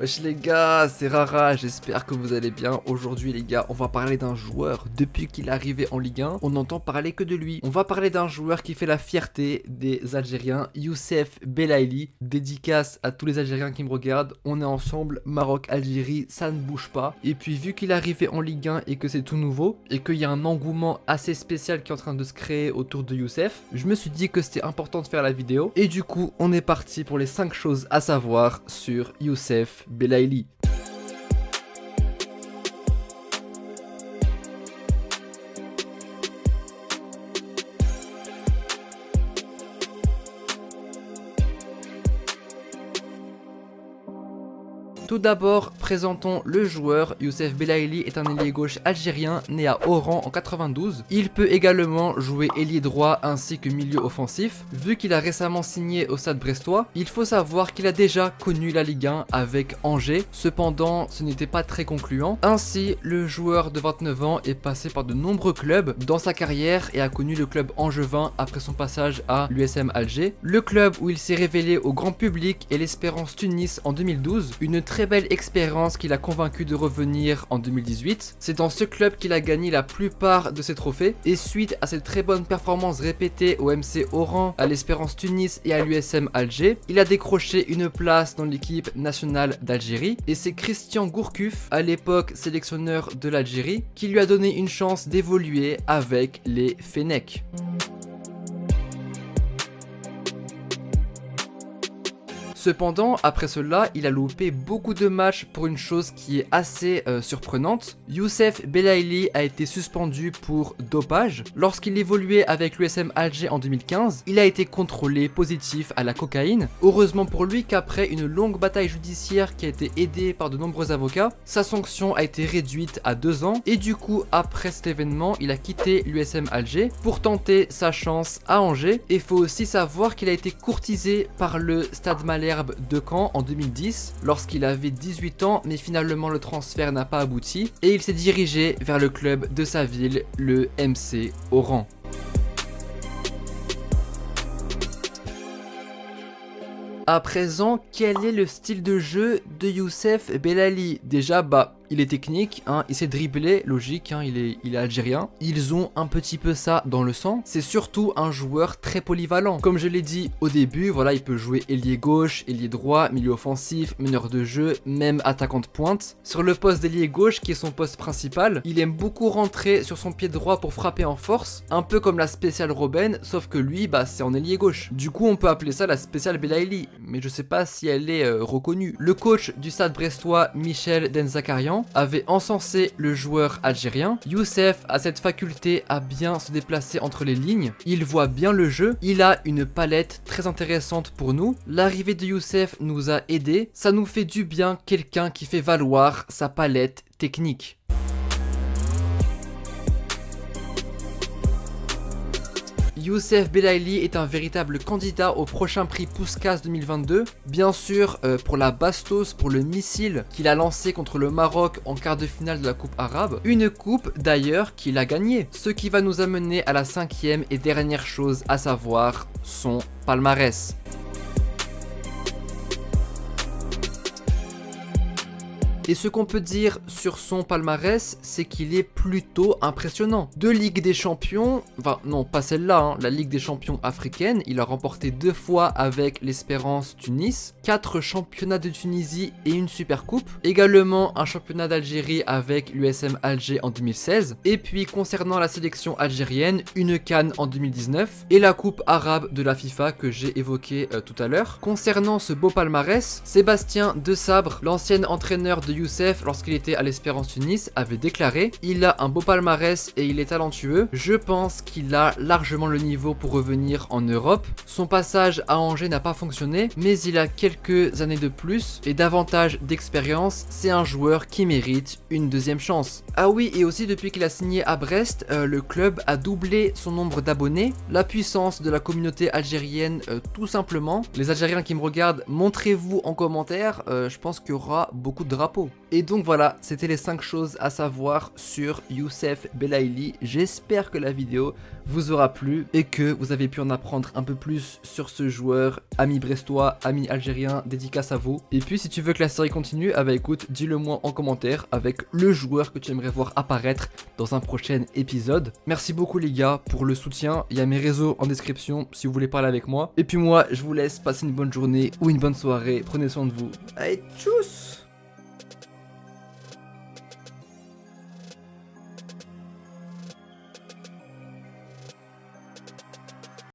Wesh les gars, c'est Rara, j'espère que vous allez bien. Aujourd'hui les gars, on va parler d'un joueur. Depuis qu'il est arrivé en Ligue 1, on n'entend parler que de lui. On va parler d'un joueur qui fait la fierté des Algériens, Youssef Belaïli. Dédicace à tous les Algériens qui me regardent. On est ensemble, Maroc-Algérie, ça ne bouge pas. Et puis vu qu'il est arrivé en Ligue 1 et que c'est tout nouveau, et qu'il y a un engouement assez spécial qui est en train de se créer autour de Youssef, je me suis dit que c'était important de faire la vidéo. Et du coup, on est parti pour les 5 choses à savoir sur Youssef Belaïli. Tout d'abord, présentons le joueur. Youssef Belaïli est un ailier gauche algérien né à Oran en 92. Il peut également jouer ailier droit ainsi que milieu offensif. Vu qu'il a récemment signé au Stade Brestois, il faut savoir qu'il a déjà connu la Ligue 1 avec Angers. Cependant, ce n'était pas très concluant. Ainsi, le joueur de 29 ans est passé par de nombreux clubs dans sa carrière et a connu le club angevin après son passage à l'USM Alger. Le club où il s'est révélé au grand public est l'Espérance Tunis en 2012. Une très belle expérience qui l'a convaincu de revenir en 2018. C'est dans ce club qu'il a gagné la plupart de ses trophées et suite à cette très bonne performance répétée au MC Oran, à l'Espérance Tunis et à l'USM Alger, il a décroché une place dans l'équipe nationale d'Algérie et c'est Christian Gourcuff, à l'époque sélectionneur de l'Algérie, qui lui a donné une chance d'évoluer avec les Fennecs. Cependant, après cela, il a loupé beaucoup de matchs pour une chose qui est assez surprenante. Youssef Belaïli a été suspendu pour dopage. Lorsqu'il évoluait avec l'USM Alger en 2015, il a été contrôlé positif à la cocaïne. Heureusement pour lui qu'après une longue bataille judiciaire qui a été aidée par de nombreux avocats, sa sanction a été réduite à 2 ans. Et du coup, après cet événement, il a quitté l'USM Alger pour tenter sa chance à Angers. Et il faut aussi savoir qu'il a été courtisé par le Stade Malherbe de Caen en 2010 lorsqu'il avait 18 ans, mais finalement le transfert n'a pas abouti et il s'est dirigé vers le club de sa ville, le MC Oran. À présent, quel est le style de jeu de Youssef Belaïli? Déjà, il est technique, il sait dribbler, logique, il est algérien. Ils ont un petit peu ça dans le sang. C'est surtout un joueur très polyvalent. Comme je l'ai dit au début, voilà, il peut jouer ailier gauche, ailier droit, milieu offensif, meneur de jeu, même attaquant de pointe. Sur le poste d'ailier gauche, qui est son poste principal, il aime beaucoup rentrer sur son pied droit pour frapper en force, un peu comme la spéciale Robben, sauf que lui, c'est en ailier gauche. Du coup, on peut appeler ça la spéciale Belaïli, mais je sais pas si elle est reconnue. Le coach du Stade Brestois, Michel Denzakarian, avait encensé le joueur algérien. Youssef a cette faculté à bien se déplacer entre les lignes, il voit bien le jeu, il a une palette très intéressante pour nous. L'arrivée de Youssef nous a aidés, ça nous fait du bien quelqu'un qui fait valoir sa palette technique. Youssef Belaïli est un véritable candidat au prochain prix Puskás 2022. Bien sûr, pour la bastos, pour le missile qu'il a lancé contre le Maroc en quart de finale de la Coupe arabe. Une coupe d'ailleurs qu'il a gagnée. Ce qui va nous amener à la 5e et dernière chose, à savoir son palmarès. Et ce qu'on peut dire sur son palmarès, c'est qu'il est plutôt impressionnant. 2 Ligues des Champions, enfin non pas celle-là, la Ligue des Champions africaine, il a remporté 2 fois avec l'Espérance Tunis, 4 championnats de Tunisie et une super coupe, également un championnat d'Algérie avec l'USM Alger en 2016, et puis concernant la sélection algérienne, une CAN en 2019 et la coupe arabe de la FIFA que j'ai évoquée tout à l'heure. Concernant ce beau palmarès, Sébastien Desabre, l'ancien entraîneur de Youssef lorsqu'il était à l'Espérance Tunis, avait déclaré: il a un beau palmarès et il est talentueux, je pense qu'il a largement le niveau pour revenir en Europe. Son passage à Angers n'a pas fonctionné, mais il a quelques années de plus et davantage d'expérience, c'est un joueur qui mérite une deuxième chance. Ah oui, et aussi depuis qu'il a signé à Brest, le club a doublé son nombre d'abonnés, la puissance de la communauté algérienne tout simplement. Les Algériens qui me regardent, montrez-vous en commentaire, je pense qu'il y aura beaucoup de drapeaux. pro. Et donc voilà, c'était les 5 choses à savoir sur Youssef Belaïli. J'espère que la vidéo vous aura plu et que vous avez pu en apprendre un peu plus sur ce joueur, ami brestois, ami algérien, dédicace à vous. Et puis si tu veux que la série continue, ah bah écoute, dis-le moi en commentaire avec le joueur que tu aimerais voir apparaître dans un prochain épisode. Merci beaucoup les gars pour le soutien, il y a mes réseaux en description si vous voulez parler avec moi. Et puis moi, je vous laisse passer une bonne journée ou une bonne soirée, prenez soin de vous. Allez, tchuss!